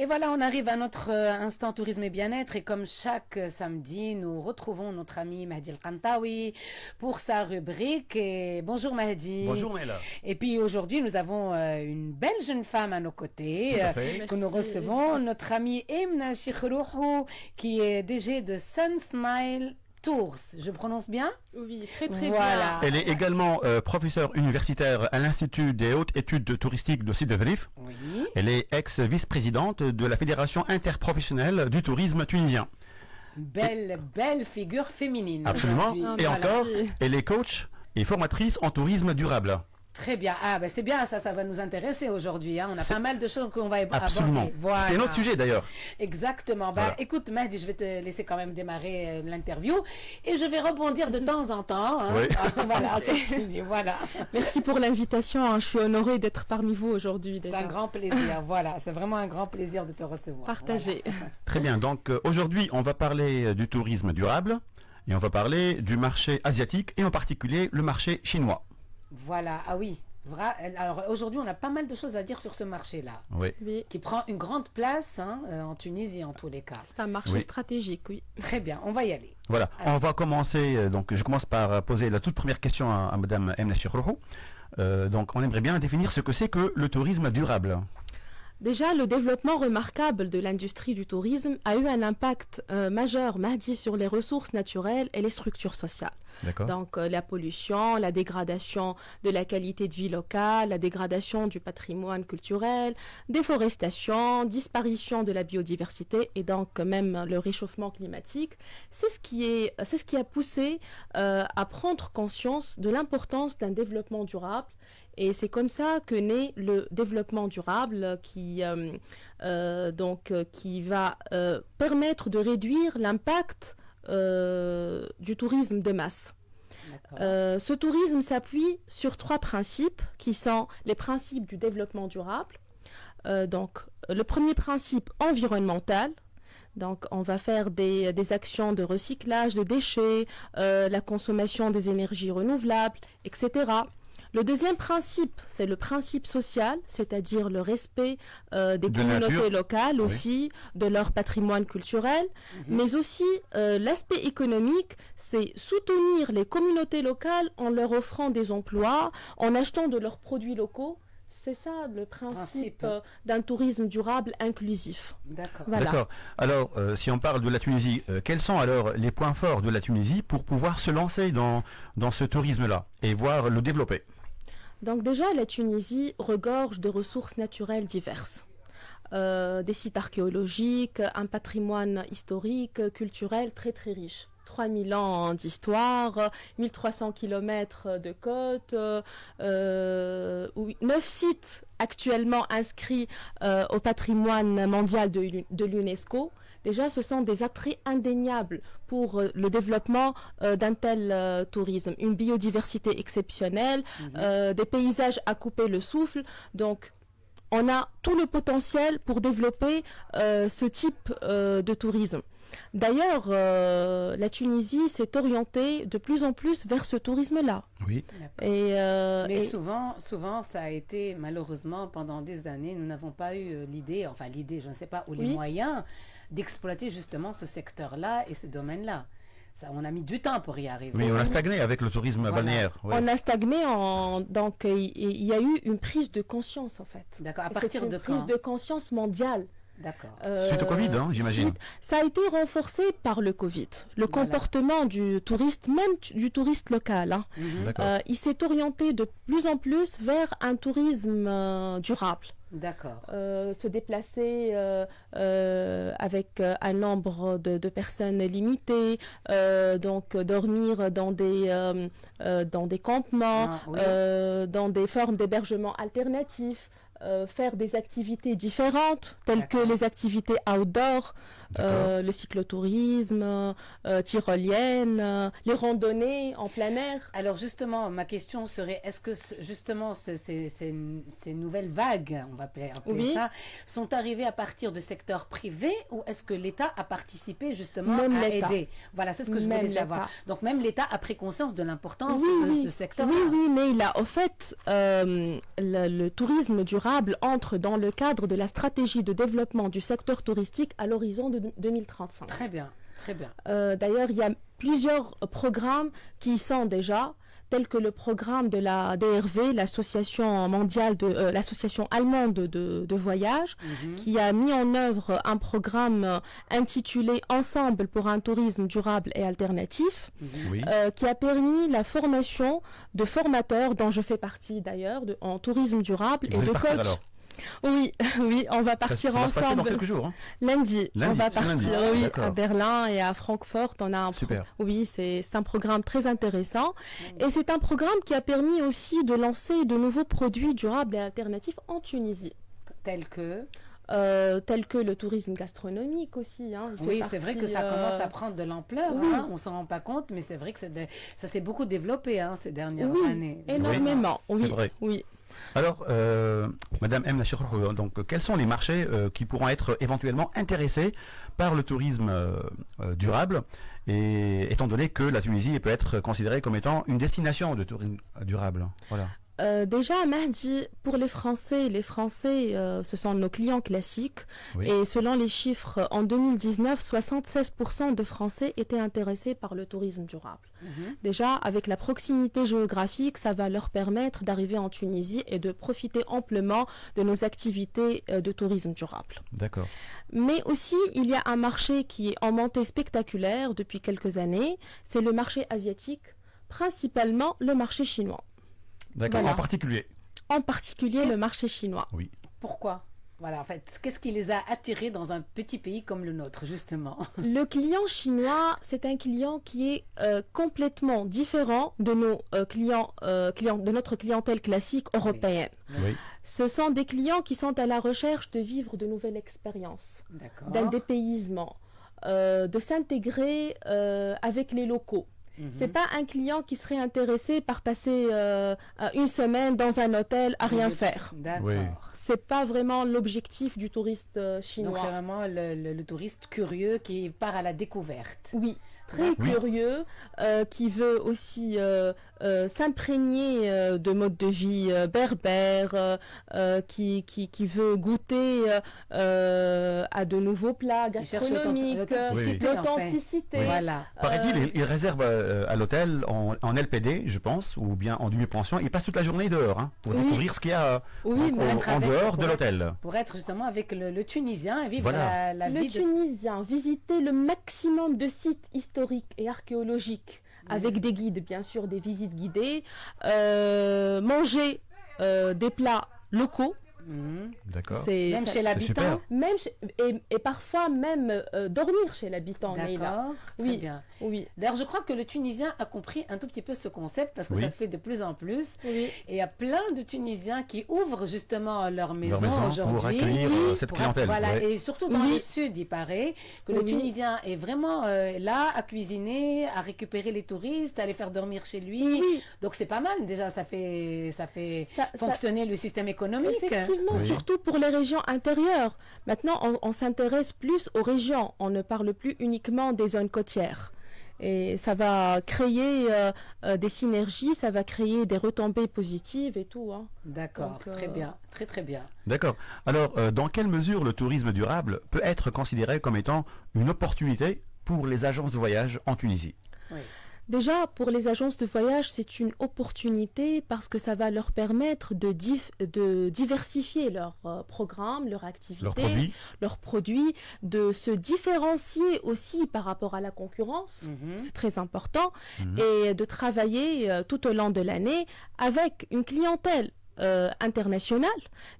Et voilà, on arrive à notre instant tourisme et bien-être. Et comme chaque samedi, nous retrouvons notre ami Mahdi El-Kantaoui pour sa rubrique. Et bonjour Mahdi. Bonjour Mela. Et puis aujourd'hui, nous avons une belle jeune femme à nos côtés que nous Merci. recevons, notre amie Emna Chikrouhou, qui est DG de Sunsmile Tours. Je prononce bien? Oui, très très Voilà. bien. Elle est également professeure universitaire à l'Institut des hautes études touristiques de Sidi Vrif. Oui. Elle est ex-vice-présidente de la Fédération interprofessionnelle du tourisme tunisien. Belle figure féminine. Absolument. aujourd'hui. Ah, Et voilà. encore, elle est coach et formatrice en tourisme durable. Très bien. Ah, ben c'est bien, ça va nous intéresser aujourd'hui. Hein. On a pas mal de choses qu'on va Absolument. aborder. Voilà. C'est notre sujet d'ailleurs. Exactement. Bah, Voilà. écoute, Mahdi, je vais te laisser quand même démarrer l'interview et je vais rebondir de temps en temps. Hein. Oui. Voilà, voilà. Merci pour l'invitation. Hein. Je suis honorée d'être parmi vous aujourd'hui. C'est déjà. un grand plaisir. Voilà, c'est vraiment un grand plaisir de te recevoir. Partagé. Très bien. Donc aujourd'hui, on va parler du tourisme durable et on va parler du marché asiatique et en particulier le marché chinois. Voilà. Ah oui. Alors aujourd'hui, on a pas mal de choses à dire sur ce marché-là, Oui. Oui, qui prend une grande place hein, en Tunisie en tous les cas. c'est un marché Oui. stratégique, oui. Très bien, on va y aller. Voilà, Alors. on va commencer, donc je commence par poser la toute première question à Madame Emna Chikrouhou. Donc on aimerait bien définir ce que c'est que le tourisme durable. Déjà, le développement remarquable de l'industrie du tourisme a eu un impact majeur, Mahdi, sur les ressources naturelles et les structures sociales. D'accord. Donc la pollution, la dégradation de la qualité de vie locale, la dégradation du patrimoine culturel, déforestation, disparition de la biodiversité et donc même le réchauffement climatique, c'est ce qui a poussé à prendre conscience de l'importance d'un développement durable. Et c'est comme ça que naît le développement durable qui va permettre de réduire l'impact du tourisme de masse. D'accord. Ce tourisme s'appuie sur 3 principes qui sont les principes du développement durable. Donc, le premier principe environnemental. Donc, on va faire des actions de recyclage de déchets, la consommation des énergies renouvelables, etc. Le deuxième principe, c'est le principe social, c'est-à-dire le respect des De la communautés nature. locales Oui. aussi, de leur patrimoine culturel, mais aussi l'aspect économique, c'est soutenir les communautés locales en leur offrant des emplois, en achetant de leurs produits locaux. C'est ça le principe d'un tourisme durable inclusif. D'accord. Voilà. D'accord. Alors, si on parle de la Tunisie, quels sont alors les points forts de la Tunisie pour pouvoir se lancer dans ce tourisme-là et voir le développer? Donc déjà, la Tunisie regorge de ressources naturelles diverses. Des sites archéologiques, un patrimoine historique, culturel très très riche. 3000 ans d'histoire, 1300 km de côte, 9 sites actuellement inscrits au patrimoine mondial de l'UNESCO. Déjà, ce sont des attraits indéniables pour le développement d'un tel tourisme. Une biodiversité exceptionnelle, des paysages à couper le souffle. Donc, on a tout le potentiel pour développer ce type de tourisme. D'ailleurs, la Tunisie s'est orientée de plus en plus vers ce tourisme-là. Oui. Mais Et souvent, ça a été, malheureusement, pendant des années, nous n'avons pas eu l'idée, je ne sais pas, ou les Oui. moyens d'exploiter justement ce secteur-là et ce domaine-là. Ça, on a mis du temps pour y arriver. Oui, on a stagné avec le tourisme Voilà. balnéaire. Oui. on a stagné, donc il y a eu une prise de conscience en fait. D'accord. À Et partir c'est de une prise quand? de conscience mondiale. D'accord. Suite au Covid, hein, j'imagine. Ça a été renforcé par le Covid. Le Voilà. comportement du touriste, même du touriste local, hein, Mhm. il s'est orienté de plus en plus vers un tourisme durable. D'accord. Se déplacer avec un nombre de personnes limitées, donc dormir dans des campements, Ah, oui. dans des formes d'hébergement alternatifs, faire des activités différentes, telles que D'accord. les activités outdoor, D'accord. le cyclotourisme, tyrolienne, les randonnées en plein air. Alors justement, ma question serait, est-ce que justement ces nouvelles vagues, on va appeler Oui. ça, sont arrivées à partir de secteurs privés ou est-ce que l'État a participé justement Même à l'État. aider? Voilà, c'est ce que je Même voulais savoir. l'État. Donc même l'État a pris conscience de l'importance Oui, de oui. ce secteur-là. Oui, oui, mais il a, au fait, le tourisme durable durable entre dans le cadre de la stratégie de développement du secteur touristique à l'horizon de 2035. Très bien, très bien. D'ailleurs, il y a plusieurs programmes qui y sont déjà, tels que le programme de la DRV, l'association mondiale l'association allemande de voyage, qui a mis en œuvre un programme intitulé Ensemble pour un tourisme durable et alternatif, qui a permis la formation de formateurs, dont je fais partie d'ailleurs, en tourisme durable et de coachs. Oui, on va partir ça va se passer ensemble. dans quelques jours, hein. Lundi, on va partir à Berlin et à Francfort. On a c'est un programme très intéressant. Et c'est un programme qui a permis aussi de lancer de nouveaux produits durables et alternatifs en Tunisie. Tels que le tourisme gastronomique aussi. Hein. Oui, c'est vrai que ça commence à prendre de l'ampleur. Oui. Hein. On ne s'en rend pas compte, mais c'est vrai que ça s'est beaucoup développé ces dernières années. Énormément, oui. Alors, Madame M. Lachirou, donc, quels sont les marchés qui pourront être éventuellement intéressés par le tourisme durable, et étant donné que la Tunisie peut être considérée comme étant une destination de tourisme durable? Voilà. Déjà, Mahdi, pour les Français, ce sont nos clients classiques. Oui. Et selon les chiffres, en 2019, 76% de Français étaient intéressés par le tourisme durable. Déjà, avec la proximité géographique, ça va leur permettre d'arriver en Tunisie et de profiter amplement de nos activités de tourisme durable. D'accord. Mais aussi, il y a un marché qui est en montée spectaculaire depuis quelques années. C'est le marché asiatique, principalement le marché chinois. D'accord, voilà. En particulier le marché chinois. Oui. Pourquoi? Voilà, en fait, qu'est-ce qui les a attirés dans un petit pays comme le nôtre, justement? Le client chinois, c'est un client qui est complètement différent de nos de notre clientèle classique européenne. Oui. Ce sont des clients qui sont à la recherche de vivre de nouvelles expériences, d'un dépaysement, de s'intégrer avec les locaux. C'est pas un client qui serait intéressé par passer une semaine dans un hôtel à rien faire. D'accord. Oui. C'est pas vraiment l'objectif du touriste chinois. Donc c'est vraiment le touriste curieux qui part à la découverte. Oui, très curieux, qui veut aussi s'imprégner de modes de vie berbères, qui veut goûter à de nouveaux plats gastronomiques, l'authenticité. Oui. Voilà. Paraît-il, il réserve à l'hôtel en LPD, je pense, ou bien en demi-pension. Il passe toute la journée dehors pour découvrir ce qu'il y a en dehors de l'hôtel. Pour être justement avec le Tunisien et vivre la vie Tunisien, visiter le maximum de sites historiques et archéologiques, avec des guides, bien sûr, des visites guidées, manger des plats locaux. D'accord. Même chez l'habitant, et parfois même dormir chez l'habitant. D'accord, très bien. Oui. D'ailleurs, je crois que le Tunisien a compris un tout petit peu ce concept parce que ça se fait de plus en plus. Oui. Et il y a plein de Tunisiens qui ouvrent justement leur maison aujourd'hui pour accueillir cette clientèle. Voilà, et surtout dans le sud, il paraît que le Tunisien est vraiment là à cuisiner, à récupérer les touristes, à les faire dormir chez lui. Oui. Donc c'est pas mal déjà, ça fait fonctionner le système économique. Effectivement, surtout pour les régions intérieures. Maintenant, on s'intéresse plus aux régions. On ne parle plus uniquement des zones côtières. Et ça va créer des synergies, ça va créer des retombées positives et tout. Hein. D'accord, très bien, très très bien. D'accord. Alors, dans quelle mesure le tourisme durable peut être considéré comme étant une opportunité pour les agences de voyage en Tunisie? Oui. Déjà, pour les agences de voyage, c'est une opportunité parce que ça va leur permettre de diversifier leurs programmes, leurs activités, leurs produits, de se différencier aussi par rapport à la concurrence, c'est très important, et de travailler tout au long de l'année avec une clientèle internationale,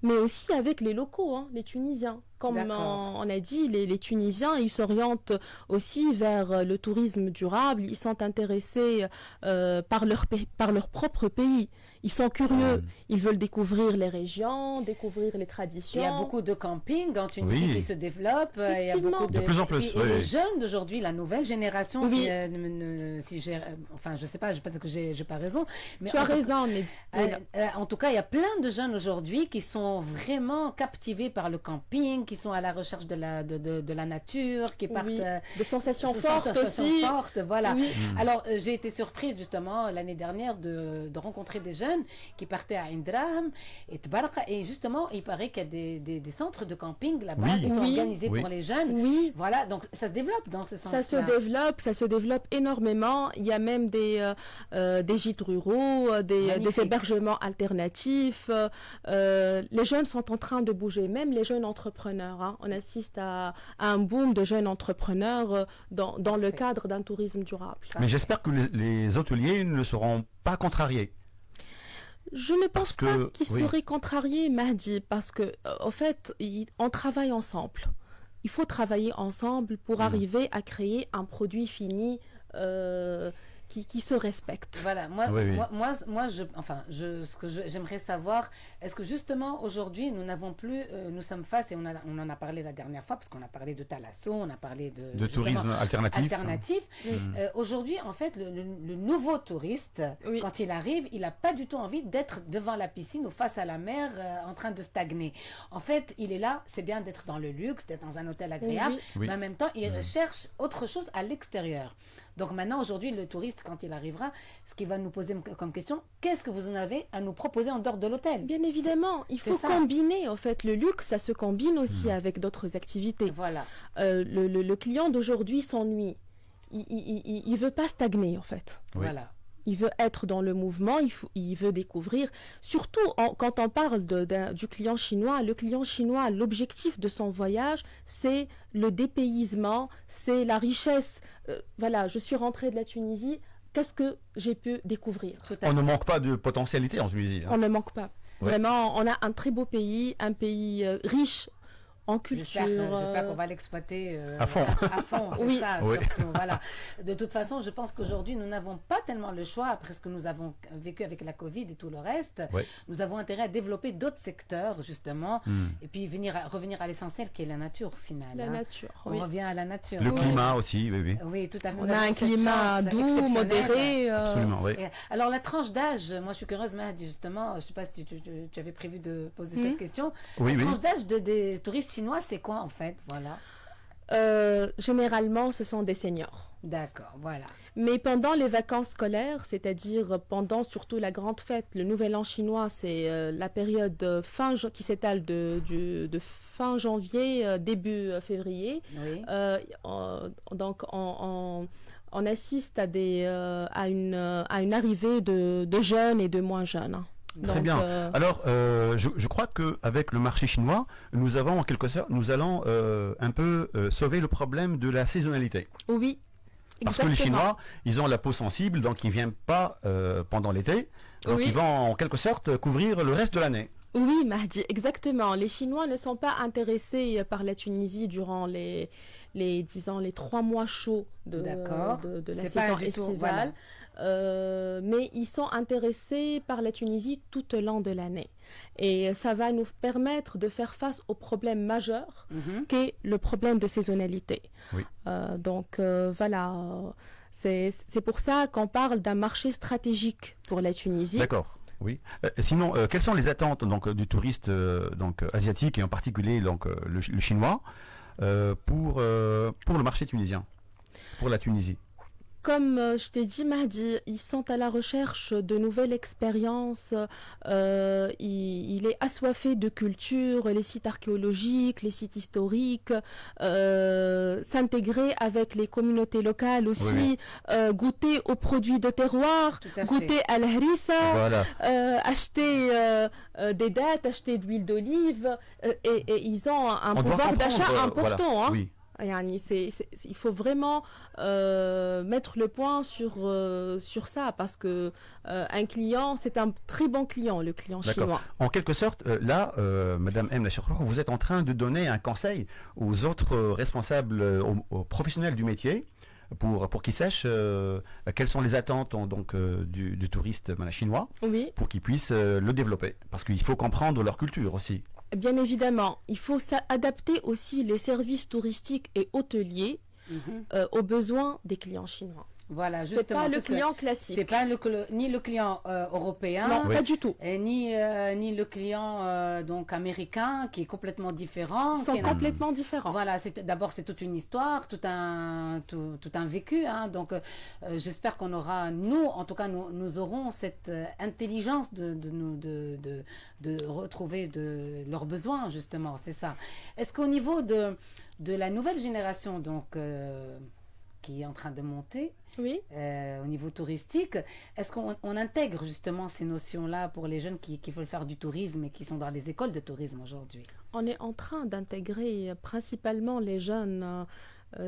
mais aussi avec les locaux, les Tunisiens. Comme on a dit, les Tunisiens, ils s'orientent aussi vers le tourisme durable. Ils sont intéressés par leur propre pays. Ils sont curieux. Ils veulent découvrir les régions, découvrir les traditions. Il y a beaucoup de campings en Tunisie qui se développent. Il y a beaucoup de plus en plus. Et les jeunes d'aujourd'hui, la nouvelle génération, si j'ai, enfin, je sais pas, peut-être que j'ai pas raison. Mais tu as raison, Ned. En tout cas, il y a plein de jeunes aujourd'hui qui sont vraiment captivés par le camping, qui sont à la recherche de la nature, qui partent... Oui, de sensations de fortes sensations aussi. fortes, voilà. Oui. Alors, j'ai été surprise justement l'année dernière de rencontrer des jeunes qui partaient à Indraham et Tbarqa, et justement, il paraît qu'il y a des centres de camping là-bas Oui. qui sont Oui. organisés Oui. pour les jeunes. Oui. Voilà, donc ça se développe dans ce sens-là. Ça se développe énormément. Il y a même des gîtes ruraux, des Magnifique. hébergements alternatifs. Les jeunes sont en train de bouger, même les jeunes entrepreneurs. Hein. On assiste à un boom de jeunes entrepreneurs dans le Parfait. cadre d'un tourisme durable. Mais j'espère que les hôteliers ne seront pas contrariés. Je ne Parce pense pas que- qu'ils oui. seraient contrariés, Mahdi, parce que, au fait, on travaille ensemble. Il faut travailler ensemble pour arriver à créer un produit fini qui se respecte. Voilà, moi, Oui, oui. ce que j'aimerais savoir, est-ce que justement aujourd'hui nous n'avons plus, nous sommes face, et on en a parlé la dernière fois, parce qu'on a parlé de Thalasso, on a parlé de De justement, tourisme alternatif. Aujourd'hui, en fait, le nouveau touriste, Oui. quand il arrive, il n'a pas du tout envie d'être devant la piscine ou face à la mer en train de stagner. En fait, il est là, c'est bien d'être dans le luxe, d'être dans un hôtel agréable, Oui. Oui. mais en même temps, il cherche autre chose à l'extérieur. Donc maintenant, aujourd'hui, le touriste, quand il arrivera, ce qu'il va nous poser comme question, qu'est-ce que vous en avez à nous proposer en dehors de l'hôtel? Bien évidemment, il C'est faut ça. combiner. En fait, le luxe, ça se combine aussi avec d'autres activités. Voilà. Le client d'aujourd'hui s'ennuie. Il veut pas stagner, en fait. Oui. Voilà. Il veut être dans le mouvement, il veut découvrir. Surtout quand on parle du client chinois, le client chinois, l'objectif de son voyage, c'est le dépaysement, c'est la richesse. Voilà, je suis rentrée de la Tunisie, qu'est-ce que j'ai pu découvrir? Tout à On ne fait. manque pas de potentialité en Tunisie. hein. On ne manque pas. Ouais. Vraiment, on a un très beau pays, un pays riche en culture. J'espère qu'on va l'exploiter À fond. À fond, c'est Oui. ça, Oui. surtout. Voilà. De toute façon, je pense qu'aujourd'hui, nous n'avons pas tellement le choix, après ce que nous avons vécu avec la Covid et tout le reste. Oui. Nous avons intérêt à développer d'autres secteurs, justement, et puis revenir à l'essentiel qui est la nature, au final. La hein. nature, On oui. revient à la nature. Le Oui. climat aussi, oui, oui. Oui, tout à fait. On Nous a avons un cette climat chance doux, exceptionnelle. modéré. Absolument, oui. Alors, la tranche d'âge, moi je suis curieuse, Mahdi, justement, je ne sais pas si tu avais prévu de poser cette question. Oui, la oui. tranche d'âge des touristes chinois, c'est quoi en fait? Voilà. Généralement, ce sont des seniors. D'accord, voilà. Mais pendant les vacances scolaires, c'est-à-dire pendant surtout la grande fête, le Nouvel An chinois, c'est la période qui s'étale de fin janvier, début février. Oui. Donc, on assiste à une arrivée de jeunes et de moins jeunes. hein. Très Donc, bien. Alors, je crois qu'avec le marché chinois, nous avons en quelque sorte, nous allons un peu sauver le problème de la saisonnalité. oui, Parce que les exactement. Chinois, ils ont la peau sensible, donc ils ne viennent pas pendant l'été. Donc Oui. ils vont en quelque sorte couvrir le reste de l'année. Oui, Mahdi, exactement. Les Chinois ne sont pas intéressés par la Tunisie durant disons, les 3 mois chauds de la C'est pas saison du tout, estivale. voilà. Mais ils sont intéressés par la Tunisie tout au long de l'année. Et ça va nous permettre de faire face au problème majeur Mhm. qu'est le problème de saisonnalité. Oui. Donc voilà, c'est pour ça qu'on parle d'un marché stratégique pour la Tunisie. D'accord. Oui. Sinon, quelles sont les attentes donc du touriste asiatique et en particulier donc le chinois pour le marché tunisien, pour la Tunisie? Comme je t'ai dit, Mahdi, ils sont à la recherche de nouvelles expériences. Il est assoiffé de culture, les sites archéologiques, les sites historiques, s'intégrer avec les communautés locales aussi, goûter aux produits de terroir, Tout à goûter fait. à la harissa, Voilà. acheter des dattes, acheter de l'huile d'olive. Et ils ont un On doit pouvoir d'achat comprendre, important. voilà. Hein. Oui. Yani, il faut vraiment mettre le point sur ça parce que un client, c'est un très bon client, le client D'accord. chinois. En quelque sorte, là, Madame M. Lachakrour, vous êtes en train de donner un conseil aux autres responsables, aux professionnels du métier, pour qu'ils sachent quelles sont les attentes du touriste chinois, Oui, pour qu'ils puissent le développer. Parce qu'il faut comprendre leur culture aussi. bien évidemment. Il faut adapter aussi les services touristiques et hôteliers Mhm. aux besoins des clients chinois. Voilà, C'est justement. pas le c'est ce que- client classique. C'est pas ni le client européen, Non, Oui. pas du tout. et ni le client donc américain qui est complètement différent. Ils sont qui est- complètement différents. Voilà, d'abord c'est toute une histoire, tout un vécu. Hein, donc j'espère qu'on aura, nous, en tout cas, nous aurons cette intelligence de retrouver leurs besoins, justement, c'est ça. Est-ce qu'au niveau de la nouvelle génération, donc qui est en train de monter, Oui. au niveau touristique, est-ce qu'on intègre justement ces notions-là pour les jeunes qui veulent faire du tourisme et qui sont dans les écoles de tourisme aujourd'hui? On est en train d'intégrer principalement les jeunes.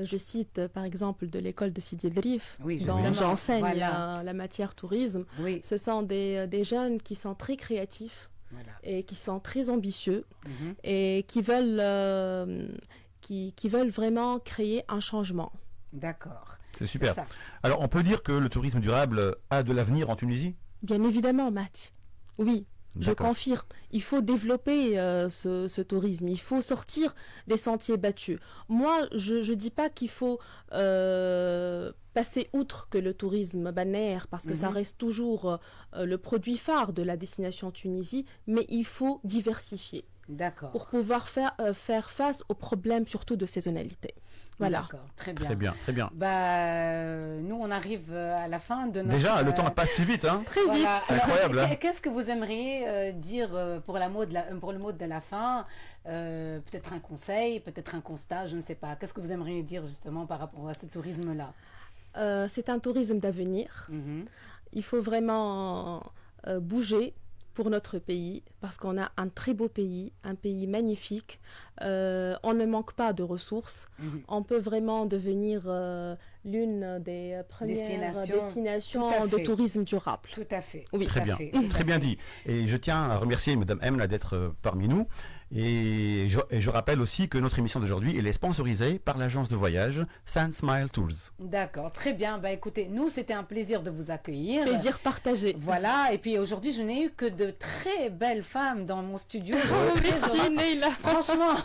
Je cite par exemple de l'école de Sidi Drif, Oui, dont justement. j'enseigne Voilà. la matière tourisme. Oui, Ce sont des jeunes qui sont très créatifs voilà. et qui sont très ambitieux Mhm. et qui veulent vraiment créer un changement. D'accord. C'est super. ça. Alors, on peut dire que le tourisme durable a de l'avenir en Tunisie? Bien évidemment, Math. Oui, je D'accord. confirme. Il faut développer ce tourisme. Il faut sortir des sentiers battus. Moi, je ne dis pas qu'il faut passer outre que le tourisme balnéaire, parce que ça Mhm. reste toujours le produit phare de la destination Tunisie, mais il faut diversifier D'accord. pour pouvoir faire face aux problèmes, surtout de saisonnalité. Voilà. D'accord, très bien. Très bien, très bien. Nous, on arrive à la fin de notre... Déjà, le temps passe si vite, hein? Très vite. Voilà. C'est incroyable, hein. Qu'est-ce que vous aimeriez dire pour le mot de la fin? Peut-être un conseil, peut-être un constat, je ne sais pas. Qu'est-ce que vous aimeriez dire justement par rapport à ce tourisme-là? C'est un tourisme d'avenir. Mhm. Il faut vraiment bouger pour notre pays, parce qu'on a un très beau pays, un pays magnifique. On ne manque pas de ressources. Mhm. On peut vraiment devenir l'une des premières destinations Tout à de fait. tourisme durable. Tout à fait. Oui. tout Très à bien, fait, tout à très bien fait. dit. Et je tiens à remercier Madame M là d'être parmi nous. Et je rappelle aussi que notre émission d'aujourd'hui elle est sponsorisée par l'agence de voyage Sand Smile Tours. D'accord, très bien. Bah écoutez, nous, c'était un plaisir de vous accueillir. Plaisir partagé. Voilà, et puis aujourd'hui, je n'ai eu que de très belles femmes dans mon studio. Je Oh, suis très heureuse. merci Neila. Franchement,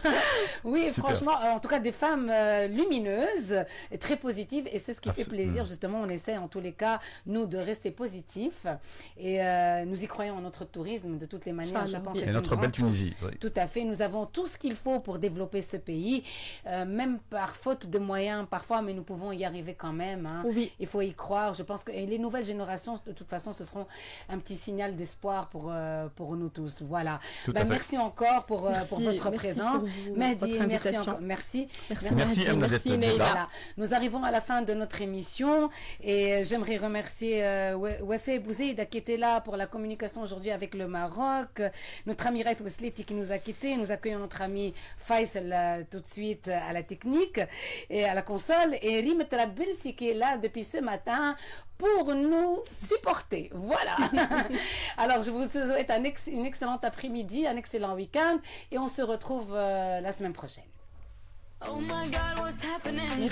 oui, Super. franchement, en tout cas des femmes lumineuses et très positives, et c'est ce qui fait Absolument. plaisir, justement, on essaie en tous les cas, nous, de rester positifs, et nous y croyons en notre tourisme, de toutes les manières, je Inch'Allah. pense Et que Et c'est une notre belle grande chose. Tunisie. Oui. Tout à fait, nous avons tout ce qu'il faut pour développer ce pays, même par faute de moyens parfois, mais nous pouvons y arriver quand même, hein. Oui. Il faut y croire. Je pense que et les nouvelles générations, de toute façon, ce seront un petit signal d'espoir pour nous tous. Voilà. Tout Bah, à fait. merci encore pour votre Merci présence. pour vous, Mehdi, votre merci invitation. encore. Merci. Merci, Merci, Mahdi. Emma, Merci d'être Neila. là. Voilà. Nous arrivons à la fin de notre émission et j'aimerais remercier Wafé Bouzeida qui était là pour la communication aujourd'hui avec le Maroc, notre ami Raif Ousleti qui nous a quittés. Nous accueillons notre ami Faisal tout de suite à la technique et à la console et Rim Trabelsi qui est là depuis ce matin pour nous supporter. Voilà. Alors, je vous souhaite une excellente après-midi, un excellent week-end et on se retrouve la semaine prochaine. Oh my God, what's happening?